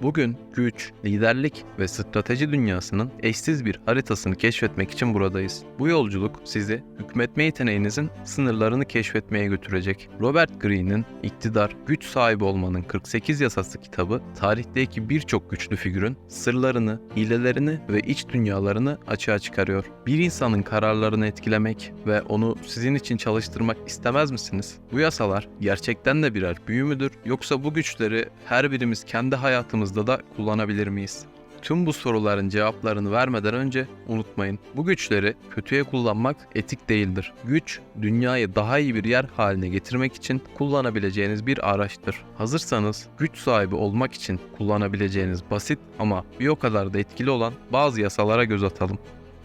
Bugün güç, liderlik ve strateji dünyasının eşsiz bir haritasını keşfetmek için buradayız. Bu yolculuk sizi hükmetme yeteneğinizin sınırlarını keşfetmeye götürecek. Robert Greene'in İktidar, Güç Sahibi Olmanın 48 Yasası kitabı, tarihteki birçok güçlü figürün sırlarını, hilelerini ve iç dünyalarını açığa çıkarıyor. Bir insanın kararlarını etkilemek ve onu sizin için çalıştırmak istemez misiniz? Bu yasalar gerçekten de birer büyü müdür, yoksa bu güçleri her birimiz kendi hayatımızda da kullanabilir miyiz? Tüm bu soruların cevaplarını vermeden önce unutmayın, bu güçleri kötüye kullanmak etik değildir. Güç, dünyayı daha iyi bir yer haline getirmek için kullanabileceğiniz bir araçtır. Hazırsanız güç sahibi olmak için kullanabileceğiniz basit ama bir o kadar da etkili olan bazı yasalara göz atalım.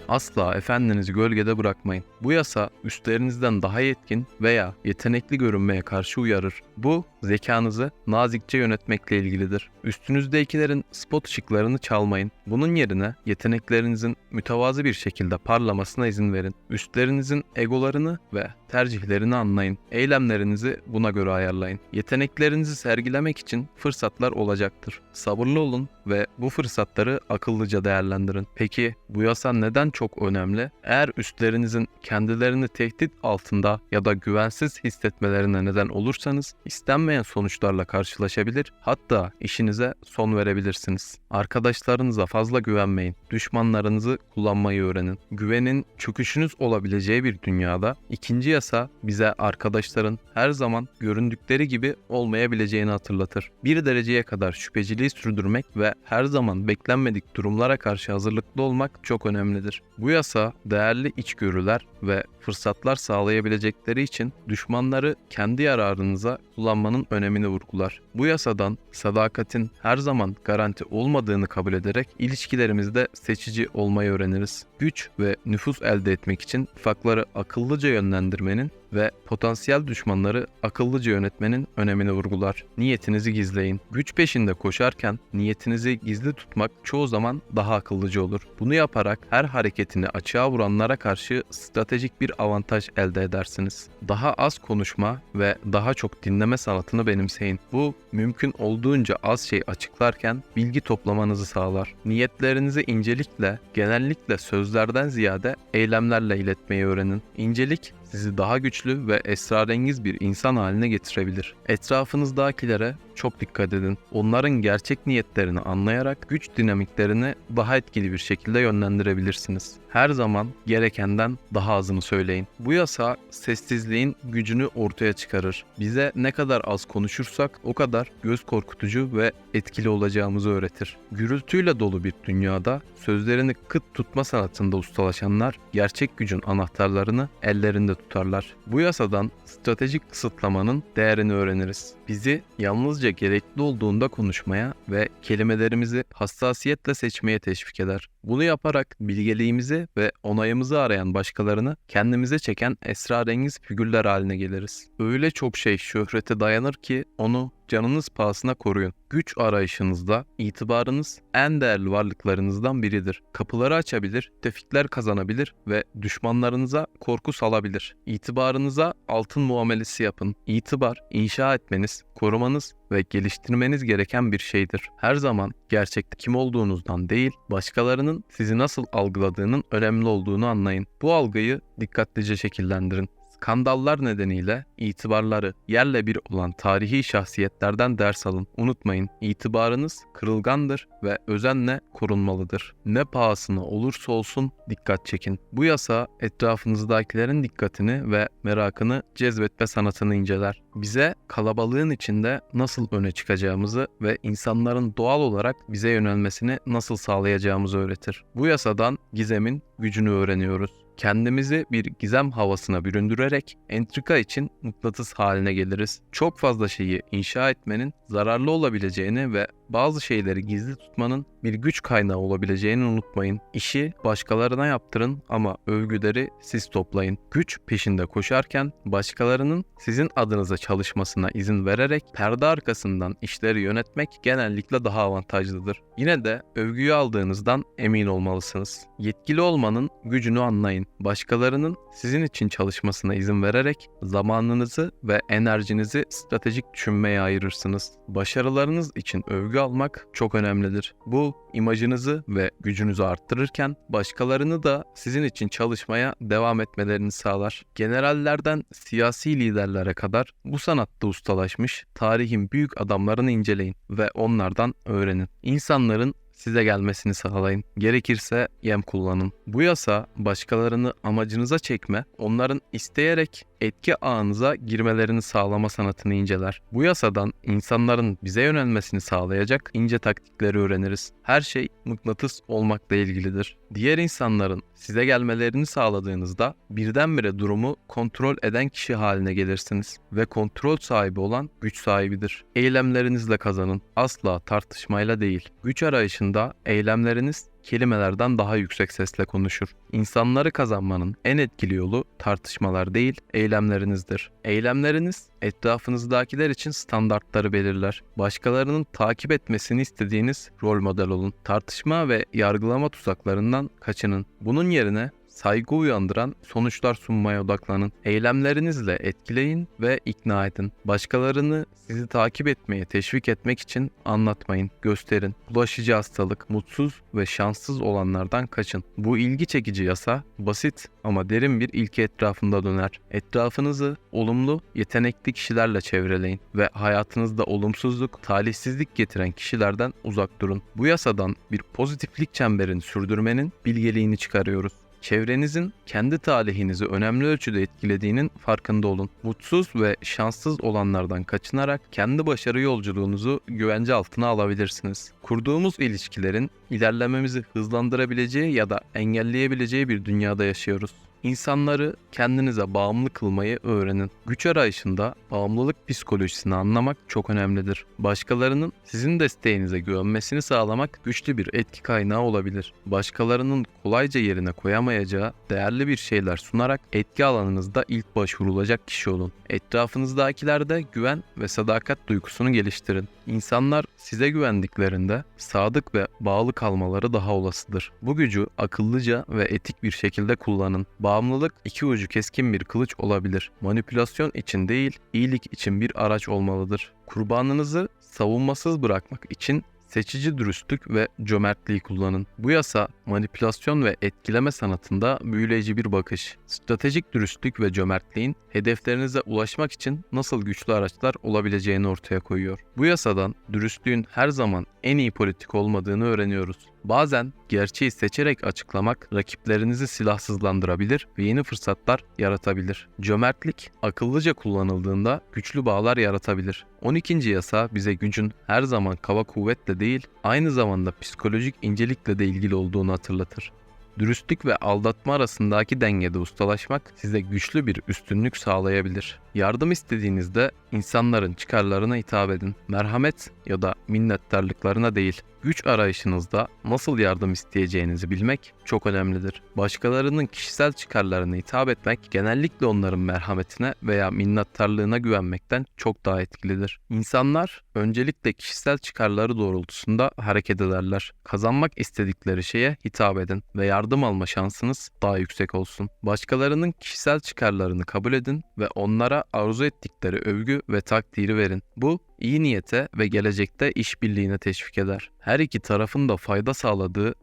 Asla efendinizi gölgede bırakmayın. Bu yasa üstlerinizden daha yetkin veya yetenekli görünmeye karşı uyarır. Bu, zekanızı nazikçe yönetmekle ilgilidir. Üstünüzdekilerin spot ışıklarını çalmayın. Bunun yerine yeteneklerinizin mütevazı bir şekilde parlamasına izin verin. Üstlerinizin egolarını ve tercihlerini anlayın. Eylemlerinizi buna göre ayarlayın. Yeteneklerinizi sergilemek için fırsatlar olacaktır. Sabırlı olun ve bu fırsatları akıllıca değerlendirin. Peki bu yasa neden çok önemli? Eğer üstlerinizin kendilerini tehdit altında ya da güvensiz hissetmelerine neden olursanız istenmeyen sonuçlarla karşılaşabilir, hatta işinize son verebilirsiniz. Arkadaşlarınıza fazla güvenmeyin. Düşmanlarınızı kullanmayı öğrenin. Güvenin çöküşünüz olabileceği bir dünyada ikinci yasa bize arkadaşların her zaman göründükleri gibi olmayabileceğini hatırlatır. Bir dereceye kadar şüpheciliği sürdürmek ve her zaman beklenmedik durumlara karşı hazırlıklı olmak çok önemlidir. Bu yasa değerli içgörüler ve fırsatlar sağlayabilecekleri için düşmanları kendi yararınıza kullanmanın önemini vurgular. Bu yasadan sadakatin her zaman garanti olmadığını kabul ederek ilişkilerimizde seçici olmayı öğreniriz. Güç ve nüfus elde etmek için farkları akıllıca yönlendirmenin ve potansiyel düşmanları akıllıca yönetmenin önemini vurgular. Niyetinizi gizleyin. Güç peşinde koşarken niyetinizi gizli tutmak çoğu zaman daha akıllıca olur. Bunu yaparak her hareketini açığa vuranlara karşı stratejik bir avantaj elde edersiniz. Daha az konuşma ve daha çok dinleme sanatını benimseyin. Bu mümkün olduğunca az şey açıklarken bilgi toplamanızı sağlar. Niyetlerinizi incelikle, genellikle sözlerden ziyade eylemlerle iletmeyi öğrenin. İncelik sizi daha güçlü ve esrarengiz bir insan haline getirebilir. Etrafınızdakilere çok dikkat edin. Onların gerçek niyetlerini anlayarak güç dinamiklerini daha etkili bir şekilde yönlendirebilirsiniz. Her zaman gerekenden daha azını söyleyin. Bu yasa sessizliğin gücünü ortaya çıkarır. Bize ne kadar az konuşursak o kadar göz korkutucu ve etkili olacağımızı öğretir. Gürültüyle dolu bir dünyada sözlerini kıt tutma sanatında ustalaşanlar gerçek gücün anahtarlarını ellerinde tutarlar. Bu yasadan stratejik kısıtlamanın değerini öğreniriz. Bizi yalnızca gerekli olduğunda konuşmaya ve kelimelerimizi hassasiyetle seçmeye teşvik eder. Bunu yaparak bilgeliğimizi ve onayımızı arayan başkalarını kendimize çeken esrarengiz figürler haline geliriz. Öyle çok şey şöhrete dayanır ki onu canınız pahasına koruyun. Güç arayışınızda itibarınız en değerli varlıklarınızdan biridir. Kapıları açabilir, tefikler kazanabilir ve düşmanlarınıza korku salabilir. İtibarınıza altın muamelesi yapın. İtibar, inşa etmeniz, korumanız ve geliştirmeniz gereken bir şeydir. Her zaman gerçekte kim olduğunuzdan değil, başkalarının sizi nasıl algıladığının önemli olduğunu anlayın. Bu algıyı dikkatlice şekillendirin. Skandallar nedeniyle itibarları yerle bir olan tarihi şahsiyetlerden ders alın. Unutmayın, itibarınız kırılgandır ve özenle korunmalıdır. Ne pahasına olursa olsun dikkat çekin. Bu yasa etrafınızdakilerin dikkatini ve merakını cezbetme sanatını inceler. Bize kalabalığın içinde nasıl öne çıkacağımızı ve insanların doğal olarak bize yönelmesini nasıl sağlayacağımızı öğretir. Bu yasadan gizemin gücünü öğreniyoruz. Kendimizi bir gizem havasına büründürerek entrika için mıknatıs haline geliriz. Çok fazla şeyi inşa etmenin zararlı olabileceğini ve bazı şeyleri gizli tutmanın bir güç kaynağı olabileceğini unutmayın. İşi başkalarına yaptırın ama övgüleri siz toplayın. Güç peşinde koşarken başkalarının sizin adınıza çalışmasına izin vererek perde arkasından işleri yönetmek genellikle daha avantajlıdır. Yine de övgüyü aldığınızdan emin olmalısınız. Yetkili olmanın gücünü anlayın. Başkalarının sizin için çalışmasına izin vererek zamanınızı ve enerjinizi stratejik düşünmeye ayırırsınız. Başarılarınız için övgü övgü almak çok önemlidir. Bu imajınızı ve gücünüzü arttırırken başkalarını da sizin için çalışmaya devam etmelerini sağlar. Generallerden siyasi liderlere kadar bu sanatta ustalaşmış tarihin büyük adamlarını inceleyin ve onlardan öğrenin. İnsanların size gelmesini sağlayın. Gerekirse yem kullanın. Bu yasa başkalarını amacınıza çekme, onların isteyerek etki ağınıza girmelerini sağlama sanatını inceler. Bu yasadan insanların bize yönelmesini sağlayacak ince taktikleri öğreniriz. Her şey mıknatıs olmakla ilgilidir. Diğer insanların size gelmelerini sağladığınızda birdenbire durumu kontrol eden kişi haline gelirsiniz ve kontrol sahibi olan güç sahibidir. Eylemlerinizle kazanın, asla tartışmayla değil. Güç arayışında eylemleriniz kelimelerden daha yüksek sesle konuşur. İnsanları kazanmanın en etkili yolu tartışmalar değil, eylemlerinizdir. Eylemleriniz etrafınızdakiler için standartları belirler. Başkalarının takip etmesini istediğiniz rol model olun. Tartışma ve yargılama tuzaklarından kaçının. Bunun yerine saygı uyandıran sonuçlar sunmaya odaklanın. Eylemlerinizle etkileyin ve ikna edin. Başkalarını sizi takip etmeye teşvik etmek için anlatmayın, gösterin. Bulaşıcı hastalık, mutsuz ve şanssız olanlardan kaçın. Bu ilgi çekici yasa basit ama derin bir ilke etrafında döner. Etrafınızı olumlu, yetenekli kişilerle çevreleyin ve hayatınızda olumsuzluk, talihsizlik getiren kişilerden uzak durun. Bu yasadan bir pozitiflik çemberini sürdürmenin bilgeliğini çıkarıyoruz. Çevrenizin kendi talihinizi önemli ölçüde etkilediğinin farkında olun. Mutsuz ve şanssız olanlardan kaçınarak kendi başarı yolculuğunuzu güvence altına alabilirsiniz. Kurduğumuz ilişkilerin ilerlememizi hızlandırabileceği ya da engelleyebileceği bir dünyada yaşıyoruz. İnsanları kendinize bağımlı kılmayı öğrenin. Güç arayışında bağımlılık psikolojisini anlamak çok önemlidir. Başkalarının sizin desteğinize güvenmesini sağlamak güçlü bir etki kaynağı olabilir. Başkalarının kolayca yerine koyamayacağı değerli bir şeyler sunarak etki alanınızda ilk başvurulacak kişi olun. Etrafınızdakilerde güven ve sadakat duygusunu geliştirin. İnsanlar size güvendiklerinde sadık ve bağlı kalmaları daha olasıdır. Bu gücü akıllıca ve etik bir şekilde kullanın. Bağımlılık iki ucu keskin bir kılıç olabilir. Manipülasyon için değil, iyilik için bir araç olmalıdır. Kurbanınızı savunmasız bırakmak için seçici dürüstlük ve cömertliği kullanın. Bu yasa manipülasyon ve etkileme sanatında büyüleyici bir bakış. Stratejik dürüstlük ve cömertliğin hedeflerinize ulaşmak için nasıl güçlü araçlar olabileceğini ortaya koyuyor. Bu yasadan dürüstlüğün her zaman en iyi politik olmadığını öğreniyoruz. Bazen gerçeği seçerek açıklamak rakiplerinizi silahsızlandırabilir ve yeni fırsatlar yaratabilir. Cömertlik akıllıca kullanıldığında güçlü bağlar yaratabilir. 12. yasa bize gücün her zaman kaba kuvvetle değil, aynı zamanda psikolojik incelikle de ilgili olduğunu hatırlatır. Dürüstlük ve aldatma arasındaki dengede ustalaşmak size güçlü bir üstünlük sağlayabilir. Yardım istediğinizde insanların çıkarlarına hitap edin. Merhamet ya da minnettarlıklarına değil. Güç arayışınızda nasıl yardım isteyeceğinizi bilmek çok önemlidir. Başkalarının kişisel çıkarlarına hitap etmek genellikle onların merhametine veya minnettarlığına güvenmekten çok daha etkilidir. İnsanlar öncelikle kişisel çıkarları doğrultusunda hareket ederler. Kazanmak istedikleri şeye hitap edin ve yardım alma şansınız daha yüksek olsun. Başkalarının kişisel çıkarlarını kabul edin ve onlara arzu ettikleri övgü ve takdiri verin. Bu iyi niyete ve gelecekte işbirliğine teşvik eder. Her iki tarafın da fayda sağladığı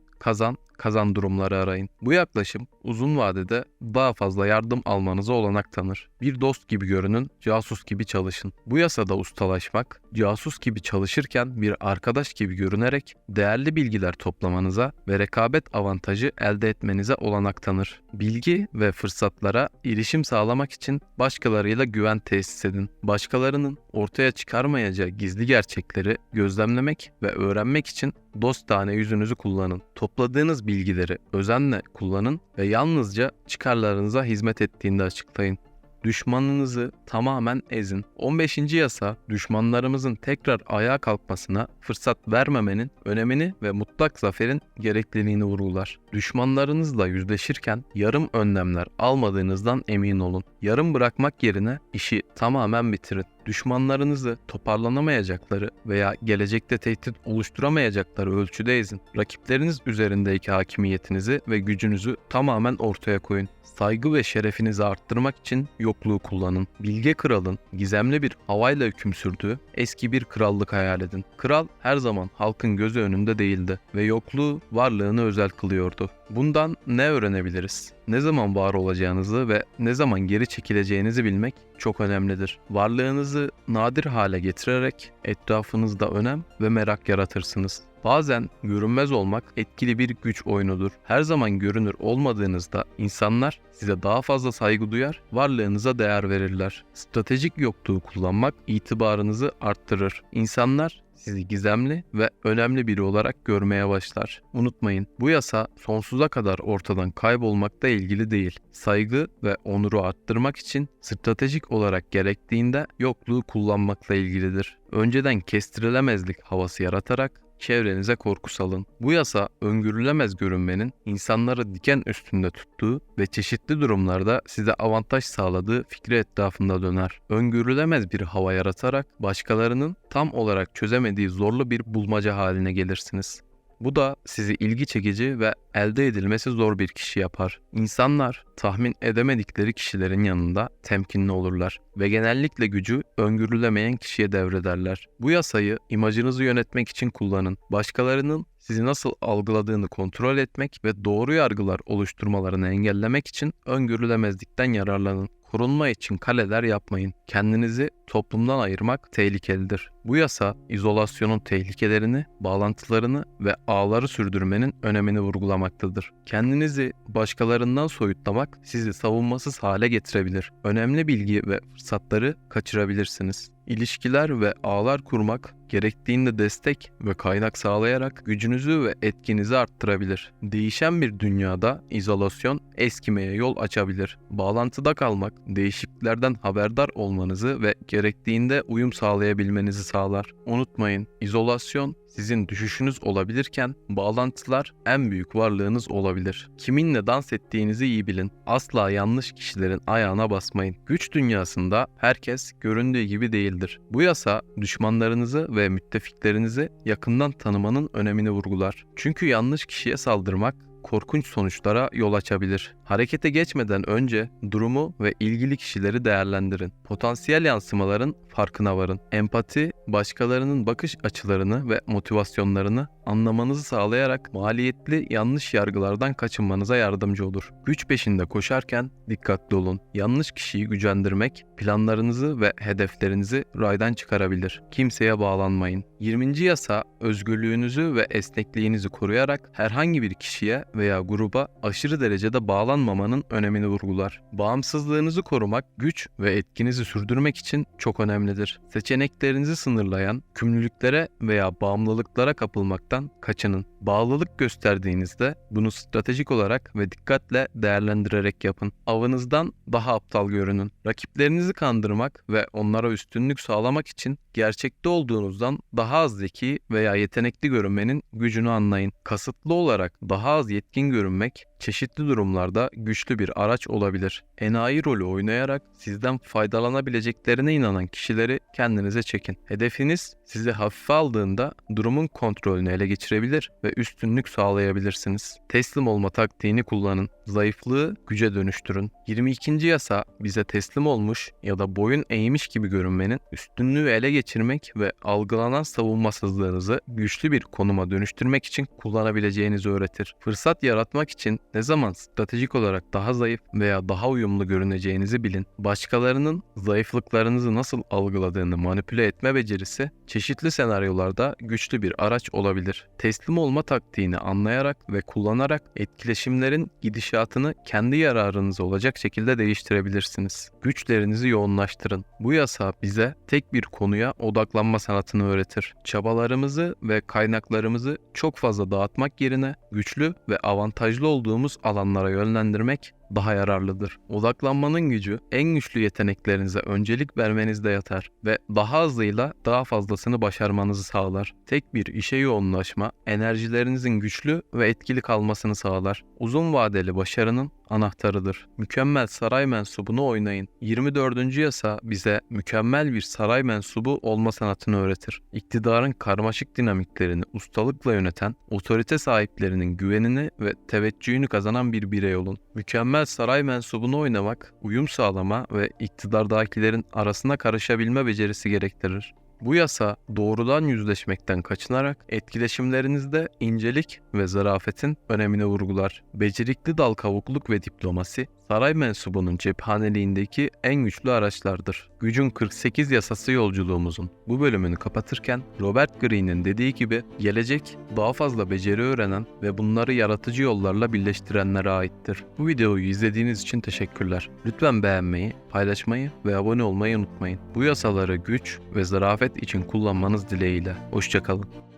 kazan durumları arayın. Bu yaklaşım uzun vadede daha fazla yardım almanıza olanak tanır. Bir dost gibi görünün, casus gibi çalışın. Bu yasada ustalaşmak, casus gibi çalışırken bir arkadaş gibi görünerek değerli bilgiler toplamanıza ve rekabet avantajı elde etmenize olanak tanır. Bilgi ve fırsatlara erişim sağlamak için başkalarıyla güven tesis edin. Başkalarının ortaya çıkarmayacağı gizli gerçekleri gözlemlemek ve öğrenmek için dostane yüzünüzü kullanın. Topladığınız bilgileri özenle kullanın ve yalnızca çıkarlarınıza hizmet ettiğinde açıklayın. Düşmanınızı tamamen ezin. 15. yasa düşmanlarımızın tekrar ayağa kalkmasına fırsat vermemenin önemini ve mutlak zaferin gerekliliğini vurgular. Düşmanlarınızla yüzleşirken yarım önlemler almadığınızdan emin olun. Yarım bırakmak yerine işi tamamen bitirin. Düşmanlarınızı toparlanamayacakları veya gelecekte tehdit oluşturamayacakları ölçüde ezin. Rakipleriniz üzerindeki hakimiyetinizi ve gücünüzü tamamen ortaya koyun. Saygı ve şerefinizi arttırmak için yokluğu kullanın. Bilge kralın gizemli bir havayla hüküm sürdüğü eski bir krallık hayal edin. Kral her zaman halkın gözü önünde değildi ve yokluğu varlığını özel kılıyordu. Bundan ne öğrenebiliriz? Ne zaman var olacağınızı ve ne zaman geri çekileceğinizi bilmek çok önemlidir. Varlığınızı nadir hale getirerek etrafınızda önem ve merak yaratırsınız. Bazen görünmez olmak etkili bir güç oyunudur. Her zaman görünür olmadığınızda insanlar size daha fazla saygı duyar, varlığınıza değer verirler. Stratejik yokluğu kullanmak itibarınızı arttırır. İnsanlar sizi gizemli ve önemli biri olarak görmeye başlar. Unutmayın, bu yasa sonsuza kadar ortadan kaybolmakla ilgili değil. Saygı ve onuru arttırmak için stratejik olarak gerektiğinde yokluğu kullanmakla ilgilidir. Önceden kestirilemezlik havası yaratarak çevrenize korku salın. Bu yasa öngörülemez görünmenin insanları diken üstünde tuttuğu ve çeşitli durumlarda size avantaj sağladığı fikri etrafında döner. Öngörülemez bir hava yaratarak başkalarının tam olarak çözemediği zorlu bir bulmaca haline gelirsiniz. Bu da sizi ilgi çekici ve elde edilmesi zor bir kişi yapar. İnsanlar tahmin edemedikleri kişilerin yanında temkinli olurlar ve genellikle gücü öngörülemeyen kişiye devrederler. Bu yasayı imajınızı yönetmek için kullanın. Başkalarının sizi nasıl algıladığını kontrol etmek ve doğru yargılar oluşturmalarını engellemek için öngörülemezlikten yararlanın. Korunma için kaleler yapmayın. Kendinizi toplumdan ayırmak tehlikelidir. Bu yasa izolasyonun tehlikelerini, bağlantılarını ve ağları sürdürmenin önemini vurgulamaktadır. Kendinizi başkalarından soyutlamak sizi savunmasız hale getirebilir. Önemli bilgi ve fırsatları kaçırabilirsiniz. İlişkiler ve ağlar kurmak, gerektiğinde destek ve kaynak sağlayarak gücünüzü ve etkinizi arttırabilir. Değişen bir dünyada izolasyon eskimeye yol açabilir. Bağlantıda kalmak, değişikliklerden haberdar olmanızı ve gerektiğinde uyum sağlayabilmenizi sağlar. Unutmayın, izolasyon sizin düşüşünüz olabilirken bağlantılar en büyük varlığınız olabilir. Kiminle dans ettiğinizi iyi bilin. Asla yanlış kişilerin ayağına basmayın. Güç dünyasında herkes göründüğü gibi değildir. Bu yasa düşmanlarınızı ve müttefiklerinizi yakından tanımanın önemini vurgular. Çünkü yanlış kişiye saldırmak korkunç sonuçlara yol açabilir. Harekete geçmeden önce durumu ve ilgili kişileri değerlendirin. Potansiyel yansımaların farkına varın. Empati, başkalarının bakış açılarını ve motivasyonlarını anlamanızı sağlayarak maliyetli yanlış yargılardan kaçınmanıza yardımcı olur. Güç peşinde koşarken dikkatli olun. Yanlış kişiyi gücendirmek planlarınızı ve hedeflerinizi raydan çıkarabilir. Kimseye bağlanmayın. 20. yasa özgürlüğünüzü ve esnekliğinizi koruyarak herhangi bir kişiye veya gruba aşırı derecede bağlanmamanın önemini vurgular. Bağımsızlığınızı korumak, güç ve etkinizi sürdürmek için çok önemlidir. Seçeneklerinizi sınırlayan kümlülüklere veya bağımlılıklara kapılmaktan kaçının. Bağlılık gösterdiğinizde bunu stratejik olarak ve dikkatle değerlendirerek yapın. Avınızdan daha aptal görünün. Rakiplerinizi kandırmak ve onlara üstünlük sağlamak için gerçekte olduğunuzdan daha az zeki veya yetenekli görünmenin gücünü anlayın. Kasıtlı olarak daha az yetkin görünmek çeşitli durumlarda güçlü bir araç olabilir. Enayi rolü oynayarak sizden faydalanabileceklerine inanan kişileri kendinize çekin. Hedefiniz sizi hafife aldığında durumun kontrolünü ele geçirebilir ve üstünlük sağlayabilirsiniz. Teslim olma taktiğini kullanın. Zayıflığı güce dönüştürün. 22. yasa bize teslim olmuş ya da boyun eğmiş gibi görünmenin üstünlüğü ele geçirmek ve algılanan savunmasızlığınızı güçlü bir konuma dönüştürmek için kullanabileceğinizi öğretir. Fırsat yaratmak için ne zaman stratejik olarak daha zayıf veya daha uyumlu görüneceğinizi bilin. Başkalarının zayıflıklarınızı nasıl algıladığını manipüle etme becerisi çeşitli senaryolarda güçlü bir araç olabilir. Teslim olma taktiğini anlayarak ve kullanarak etkileşimlerin gidişatını kendi yararınıza olacak şekilde değiştirebilirsiniz. Güçlerinizi yoğunlaştırın. Bu yasa bize tek bir konuya odaklanma sanatını öğretir. Çabalarımızı ve kaynaklarımızı çok fazla dağıtmak yerine güçlü ve avantajlı olduğumuz alanlara yönlendirmek daha yararlıdır. Odaklanmanın gücü en güçlü yeteneklerinize öncelik vermenizde yatar ve daha azıyla daha fazlasını başarmanızı sağlar. Tek bir işe yoğunlaşma enerjilerinizin güçlü ve etkili kalmasını sağlar. Uzun vadeli başarının anahtarıdır. Mükemmel saray mensubunu oynayın. 24. yasa bize mükemmel bir saray mensubu olma sanatını öğretir. İktidarın karmaşık dinamiklerini ustalıkla yöneten, otorite sahiplerinin güvenini ve teveccühünü kazanan bir birey olun. Mükemmel saray mensubunu oynamak, uyum sağlama ve iktidardakilerin arasına karışabilme becerisi gerektirir. Bu yasa doğrudan yüzleşmekten kaçınarak etkileşimlerinizde incelik ve zarafetin önemine vurgular. Becerikli dal kavukluk ve diplomasi, saray mensubunun cephaneliğindeki en güçlü araçlardır. Gücün 48 yasası yolculuğumuzun bu bölümünü kapatırken Robert Greene'in dediği gibi gelecek daha fazla beceri öğrenen ve bunları yaratıcı yollarla birleştirenlere aittir. Bu videoyu izlediğiniz için teşekkürler. Lütfen beğenmeyi, paylaşmayı ve abone olmayı unutmayın. Bu yasaları güç ve zarafet için kullanmanız dileğiyle. Hoşça kalın.